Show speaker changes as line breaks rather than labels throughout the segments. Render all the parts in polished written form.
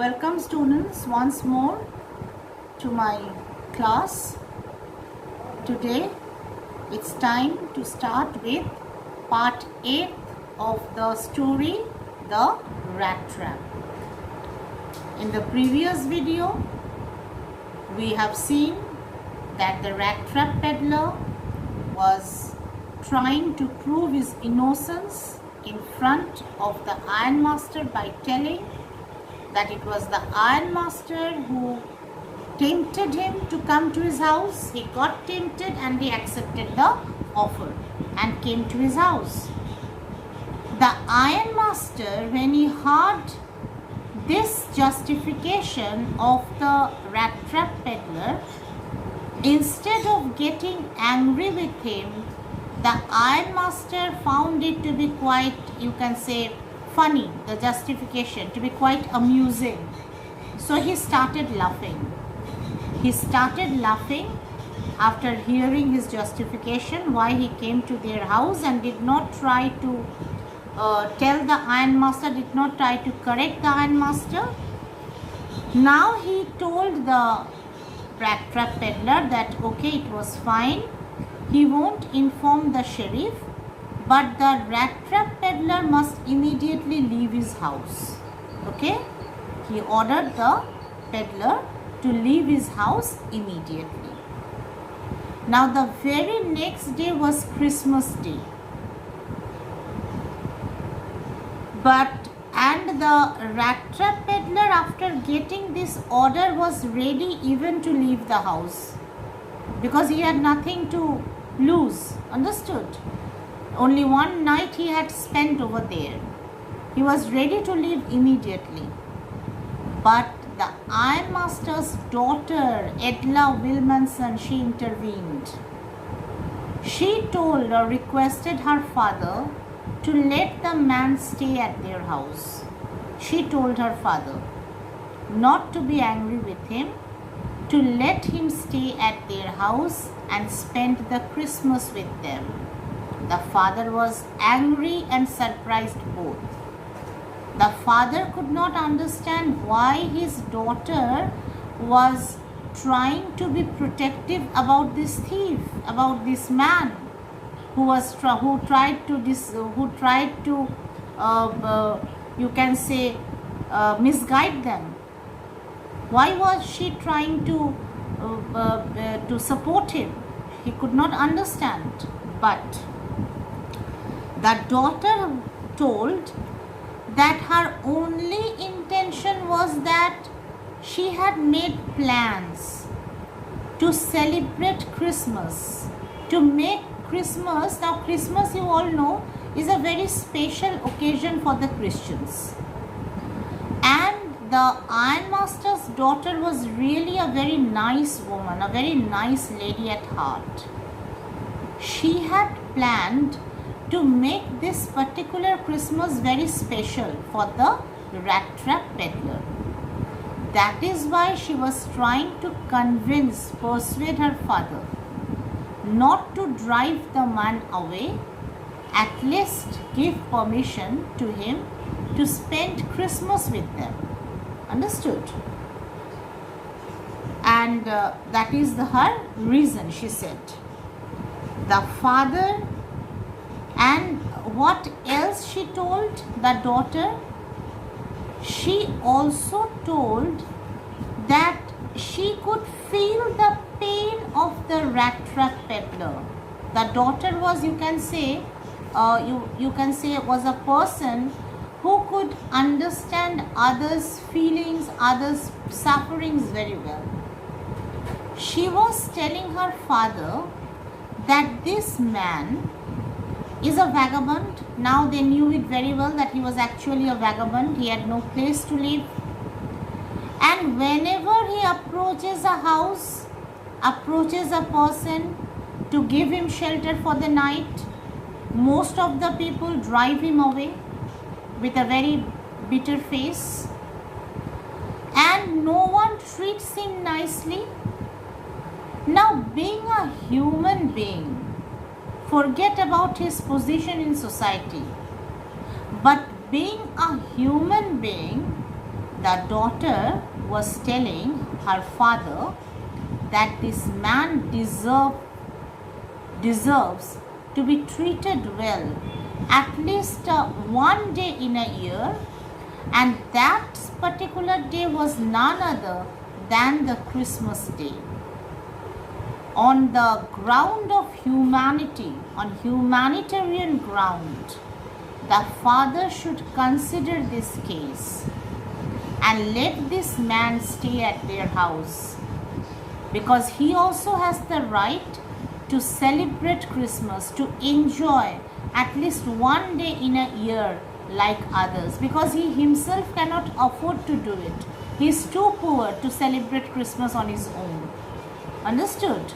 Welcome students once more to my class. Today it's time to start with part 8 of the story The Rat Trap. In the previous video we have seen that the rat trap peddler was trying to prove his innocence in front of the ironmaster by telling that it was the ironmaster who tempted him to come to his house. He got tempted and he accepted the offer and came to his house. The ironmaster, when he heard this justification of the rat trap peddler, instead of getting angry with him, the ironmaster found it to be quite, you can say, funny, the justification, to be quite amusing. So he started laughing. He started laughing after hearing his justification why he came to their house and did not try to tell the ironmaster, did not try to correct the ironmaster. Now he told the rat trap peddler that okay, it was fine, he won't inform the sheriff, but the rat trap peddler must immediately leave his house. Okay? He ordered the peddler to leave his house immediately. Now the very next day was Christmas Day. And the rat trap peddler, after getting this order, was ready even to leave the house because he had nothing to lose. Understood? Only one night he had spent over there. He was ready to leave immediately. But the ironmaster's daughter, Edla Wilmanson, she intervened. She told or requested her father to let the man stay at their house. She told her father not to be angry with him, to let him stay at their house and spend the Christmas with them. The father was angry and surprised both. The father could not understand why his daughter was trying to be protective about this thief, about this man who tried to you can say misguide them. Why was she trying to support him? He could not understand. But the daughter told that her only intention was that she had made plans to celebrate Christmas, to make Christmas. Now Christmas, you all know, is a very special occasion for the Christians. And the ironmaster's daughter was really a very nice woman, a very nice lady at heart. She had planned to make this particular Christmas very special for the rat trap peddler. That is why she was trying to persuade her father not to drive the man away, at least give permission to him to spend Christmas with them. Understood? And that is her reason, she said. The father, and what else she told the daughter? She also told that she could feel the pain of the rat trap peddler. The daughter was, you can say, was a person who could understand others' feelings, others' sufferings very well. She was telling her father that this man is a vagabond. Now they knew it very well that he was actually a vagabond. He had no place to live. And whenever he approaches a house, approaches a person to give him shelter for the night, most of the people drive him away with a very bitter face. And no one treats him nicely. Now, being a human being, forget about his position in society, but being a human being, the daughter was telling her father that this man deserves to be treated well at least one day in a year, and that particular day was none other than the Christmas day. On the ground of humanity, on humanitarian ground, the father should consider this case and let this man stay at their house, because he also has the right to celebrate Christmas, to enjoy at least one day in a year like others, because he himself cannot afford to do it. He is too poor to celebrate Christmas on his own. Understood?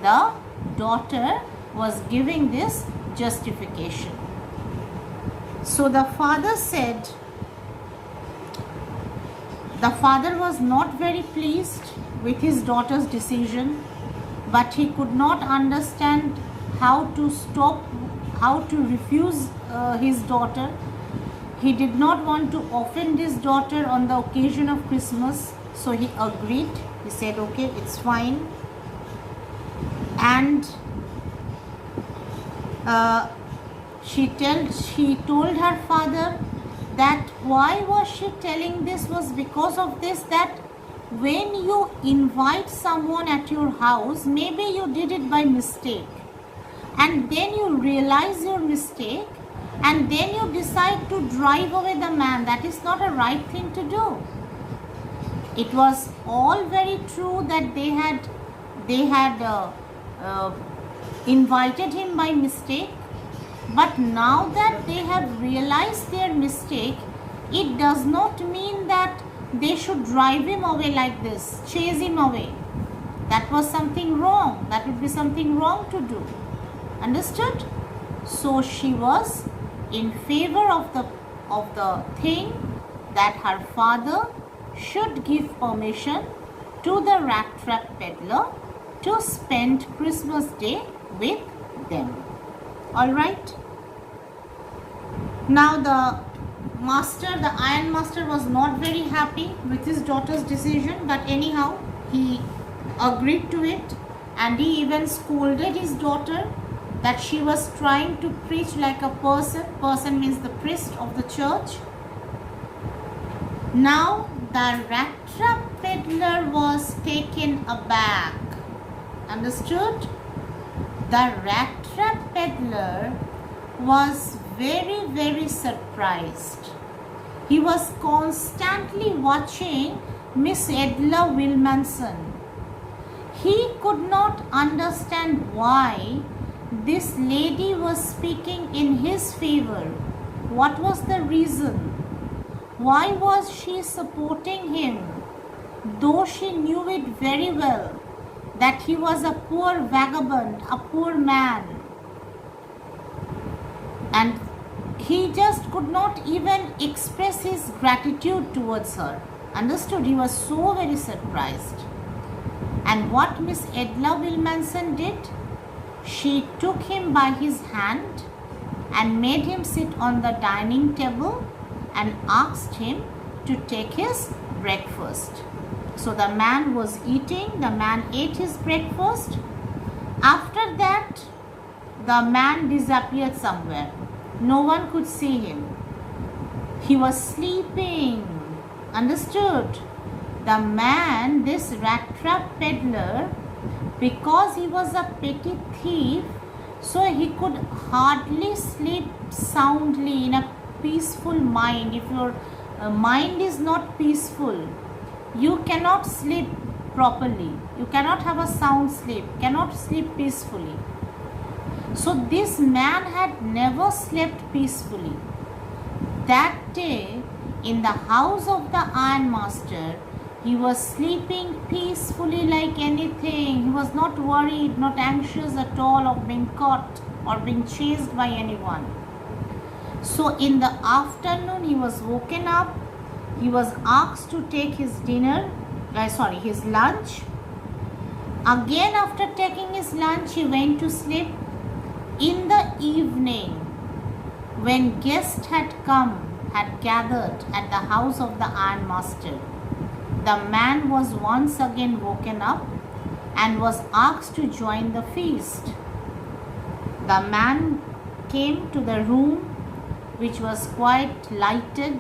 The daughter was giving this justification. So the father said, the father was not very pleased with his daughter's decision, but he could not understand how to refuse his daughter. He did not want to offend his daughter on the occasion of Christmas, so he agreed. He said, okay, it's fine. And she told her father that why was she telling this was because of this, that when you invite someone at your house, maybe you did it by mistake, and then you realize your mistake, and then you decide to drive away the man. That is not a right thing to do. It was all very true that they had invited him by mistake, but now that they have realized their mistake, it does not mean that they should drive him away like this, chase him away. That was something wrong. That would be something wrong to do. Understood? So she was in favor of the thing that her father should give permission to the rat trap peddler to spend Christmas Day with them. Alright? Now the iron master was not very happy with his daughter's decision, but anyhow he agreed to it, and he even scolded his daughter that she was trying to preach like a person means the priest of the church. Now the rat trap peddler was taken aback. Understood? The rat trap peddler was very, very surprised. He was constantly watching Miss Edla Wilmanson. He could not understand why this lady was speaking in his favor. What was the reason? Why was she supporting him, though she knew it very well that he was a poor vagabond, a poor man? And he just could not even express his gratitude towards her. Understood? He was so very surprised. And what Miss Edla Wilmanson did? She took him by his hand and made him sit on the dining table and asked him to take his breakfast. So the man was eating, the man ate his breakfast. After that, the man disappeared somewhere. No one could see him. He was sleeping. Understood? The man, this rat trap peddler, because he was a petty thief, so he could hardly sleep soundly in a peaceful mind. If your mind is not peaceful, you cannot sleep properly. You cannot have a sound sleep, cannot sleep peacefully. So this man had never slept peacefully. That day, in the house of the ironmaster, he was sleeping peacefully like anything. He was not worried, not anxious at all of being caught or being chased by anyone. So in the afternoon, he was woken up. He was asked to take his his lunch. Again, after taking his lunch, he went to sleep. In the evening, when guests had come, had gathered at the house of the ironmaster, the man was once again woken up and was asked to join the feast. The man came to the room, which was quite lighted.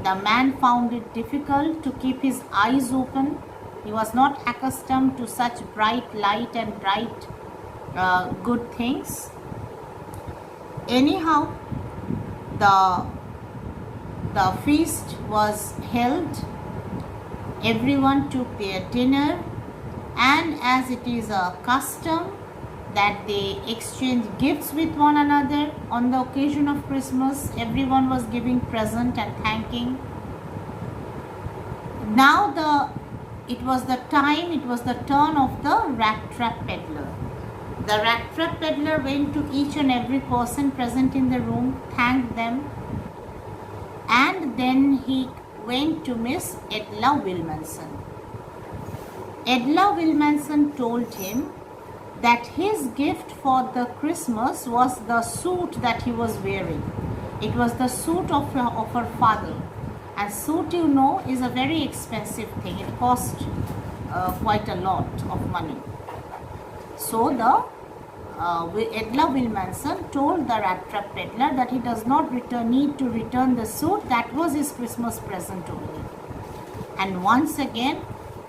The man found it difficult to keep his eyes open. He was not accustomed to such bright light and bright good things. Anyhow, the feast was held. Everyone took their dinner, and as it is a custom that they exchange gifts with one another on the occasion of Christmas, everyone was giving present and thanking. Now it was the turn of the rat trap peddler. The rat trap peddler went to each and every person present in the room, thanked them, and then he went to Miss Edla Wilmanson. Edla Wilmanson told him that his gift for the Christmas was the suit that he was wearing. It was the suit of her father. And suit, you know, is a very expensive thing. It costs quite a lot of money. So Edla Wilmanson told the rat trap peddler that he does not need to return the suit. That was his Christmas present only. And once again,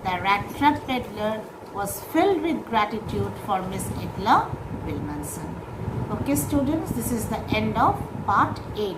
the rat trap peddler was filled with gratitude for Miss Edla Wilmanson. Okay students, this is the end of part 8.